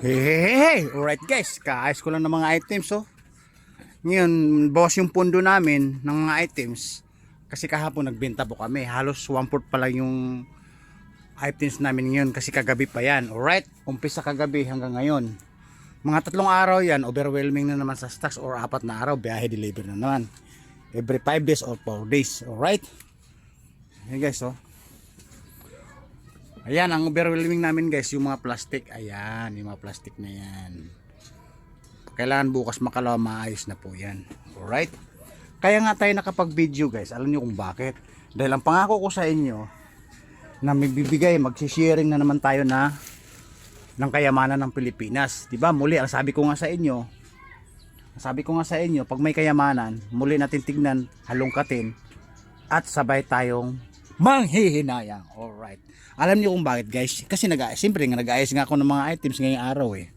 Hey, alright guys, kaayos ko lang ng mga items oh. Ngayon, bawas yung pondo namin ng mga items. Kasi kahapon nagbenta po kami. Halos 1/4 pa lang yung items namin ngayon kasi kagabi pa yan. Alright, umpisa kagabi hanggang ngayon. Mga 3 araw yan, overwhelming na naman sa stocks, or 4 na araw, biyahe deliver na naman. Every 5 days or 4 days. Alright. Hey guys oh. Ayan, ang overwhelming namin guys, yung mga plastic. Ayan, yung mga plastic na yan. Kailangan bukas makalawa, maayos na po yan. Alright? Kaya nga tayo nakapag-video guys. Alam niyo kung bakit? Dahil ang pangako ko sa inyo, na may bibigay, magsisharing na naman tayo na ng kayamanan ng Pilipinas. Diba? Muli, ang sabi ko nga sa inyo, pag may kayamanan, muli natin tignan, halongkatin, at sabay tayong manghihinayang. Alright. Alam niyo kung bakit guys? Kasi siyempre nag-aayos nga ako ng mga items ngayong araw eh.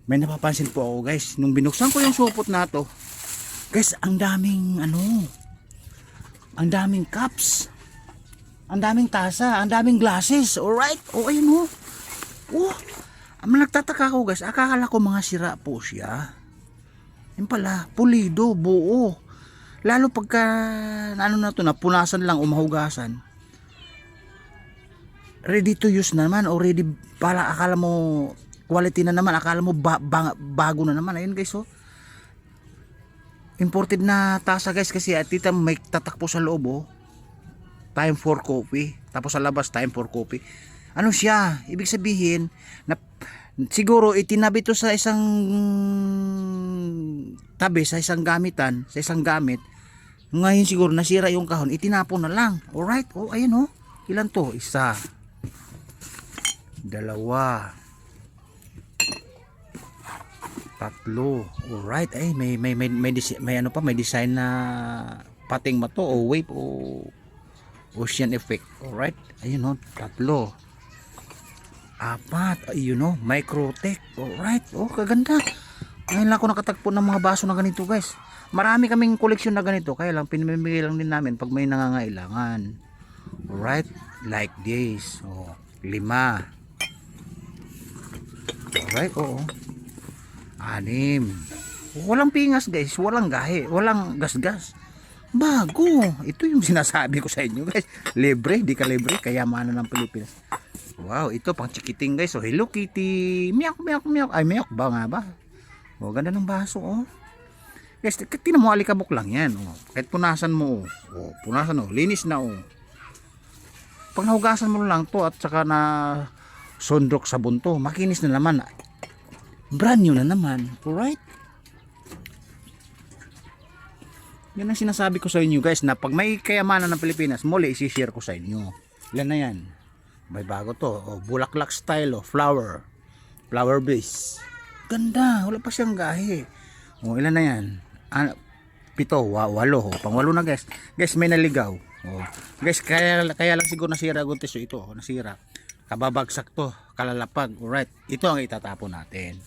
May napapansin po ako guys. Nung binuksan ko yung supot na to, guys, ang daming ang daming cups. Ang daming tasa, ang daming glasses. Alright? O ayun o. Oh, nagtataka ko guys. Akala ko mga sira po siya. Yan pala, pulido, buo. Lalo pagka ano na to, napunasan lang o mahugasan, ready to use na naman, o ready pala, akala mo quality na naman, akala mo bago na naman. Ayun guys oh, imported na tasa guys, kasi at tita may tatakpo sa loob oh, time for coffee, tapos sa labas time for coffee. Ano siya, ibig sabihin na siguro itinabi to sa isang tabi, sa isang gamitan, sa isang gamit. Ngayon siguro nasira yung kahon, itinapon na lang. Alright, oh ayun oh, ilan to? Isa, dalawa, tatlo. Alright, ay may ano pa, may design na pating mato o wave o ocean effect. Alright, ayun oh, tatlo, apat, ayun oh, Microtech. Alright, oh kaganda. Ngayon lang ako nakatagpo ng mga baso na ganito guys. Marami kaming koleksyon na ganito, kaya lang pinamimigay lang din namin pag may nangangailangan. Alright, like this. Oh, 5. Alright, oo. 6. Walang pingas guys, walang gahe, walang gasgas. Bago. Ito yung sinasabi ko sa inyo guys. Libre, di ka libre, kayamanan ng Pilipinas. Wow, ito pang chikiting guys. So, Hello Kitty. Miyak, miyak, miyak. Ay, miyak ba nga ba? Oh, ganda ng baso oh. Guys, tinan mo, alikabok lang yan oh. Kahit punasan mo oh. Punasan oh, linis na oh. Pag nahugasan mo lang to at saka na sondrok sabon to, makinis na naman. Brand new na naman. Alright? Yan ang sinasabi ko sa inyo guys, na pag may kayamanan ng Pilipinas, muli isi-share ko sa inyo. Ilan na yan? May bago to. Oh, bulaklak style oh, flower base. Ganda, wala pa siyang gahe. Oh, ilan na yan? 7, 8 oh, pang 8 na guys. Guys, may naligaw. Oh. Guys, kaya lang siguro nasira guntis ito, oh, nasira. Kababagsak to, kalalapag. Alright, ito ang itatapon natin.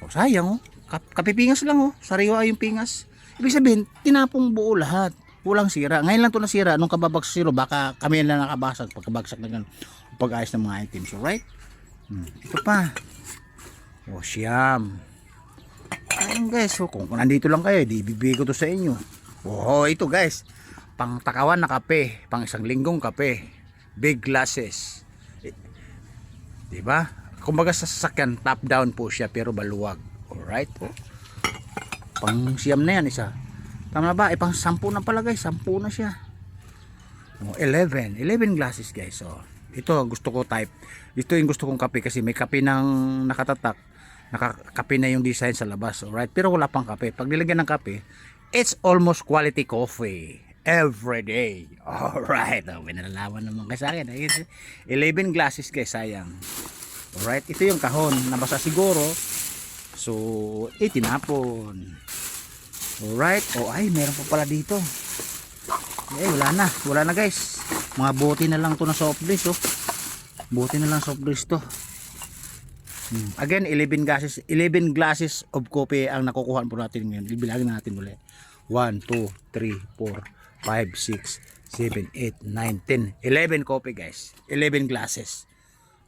Oh, sayang oh. Kapipingas lang oh, sariwa yung pingas. Ibig sabihin, tinapong buo lahat. Walang sira. Ngayon lang to nasira, nung kababagsak siro, baka kami lang nakabasag pagkabagsak na ganun. Pag-ayos ng mga items, alright? Ito pa. Oh, siyam. Ayun guys, oh, kung nandito lang kayo, di ibibigay ko to sa inyo. Oh, ito guys, pang takawan na kape, pang 1 linggong kape, big glasses. Diba? Kumbaga sa sasakyan, top down po siya pero baluwag. Alright? Oh. Pang siyam na yan isa. Tama ba? Pang 10 na pala guys, 10 na siya. Oh, 11 glasses guys. Oh. Ito gusto ko type. Ito yung gusto kong kape kasi may kape ng nakatatak. Nakakape na yung design sa labas. Alright? Pero wala pang kape. Pag nilagyan ng kape, it's almost quality coffee every day. Alright. Oh, pinalalaman naman kayo sa akin. 11 glasses guys, sayang. Alright? Ito yung kahon. Nabasa siguro. So, itinapon. Alright? Oh, ay, meron pa pala dito. Eh, wala na. Wala na guys. Mga bote na lang to na soft drinks oh. Bote na lang soft drinks to. Again, 11 glasses of coffee ang nakukuhaan po natin ngayon. Ibilagin natin ulit. 1, 2, 3, 4, 5, 6, 7, 8, 9, 10, 11 coffee guys. 11 glasses.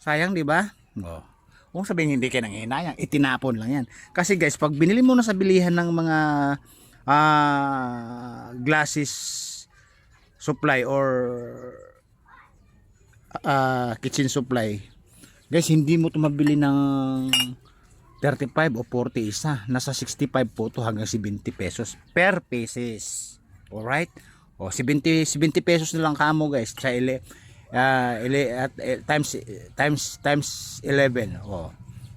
Sayang, di ba? Oh. Kung sabihin hindi kayo nanghihinayang, itinapon lang yan. Kasi guys, pag binili mo na sa bilihan ng mga glasses supply or kitchen supply, guys, hindi mo ito mabili ng 35 o 40 isa. Nasa 65 po to hanggang 70 pesos per pieces. Alright? O 70 pesos na lang kamo guys sa times 11. O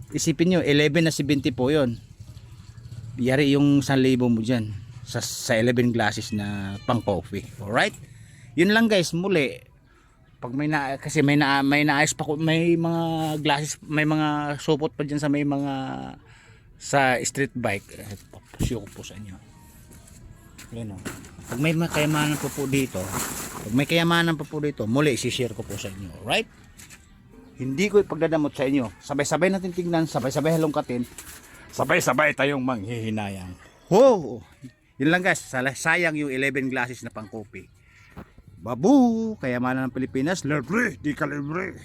isipin nyo, 11 na 70 po yon. Yari yung 1,000 mo dyan sa 11 glasses na pang coffee. Alright? Yun lang guys, muli. Pag kasi may naayos pa ko, may mga glasses, may mga supot pa dyan sa may mga sa street bike. Papasyo ko po sa inyo. Yan o. Pag may kayamanan po dito, muli isi-share ko po sa inyo. Alright? Hindi ko ipagdadamot sa inyo. Sabay-sabay natin tingnan, sabay-sabay halongkatin, sabay-sabay tayong manghihinayang. Ho! Yun lang guys, sayang yung 11 glasses na pang kopi. Babu! Kayamanan ng Pilipinas, libre, di ka libre.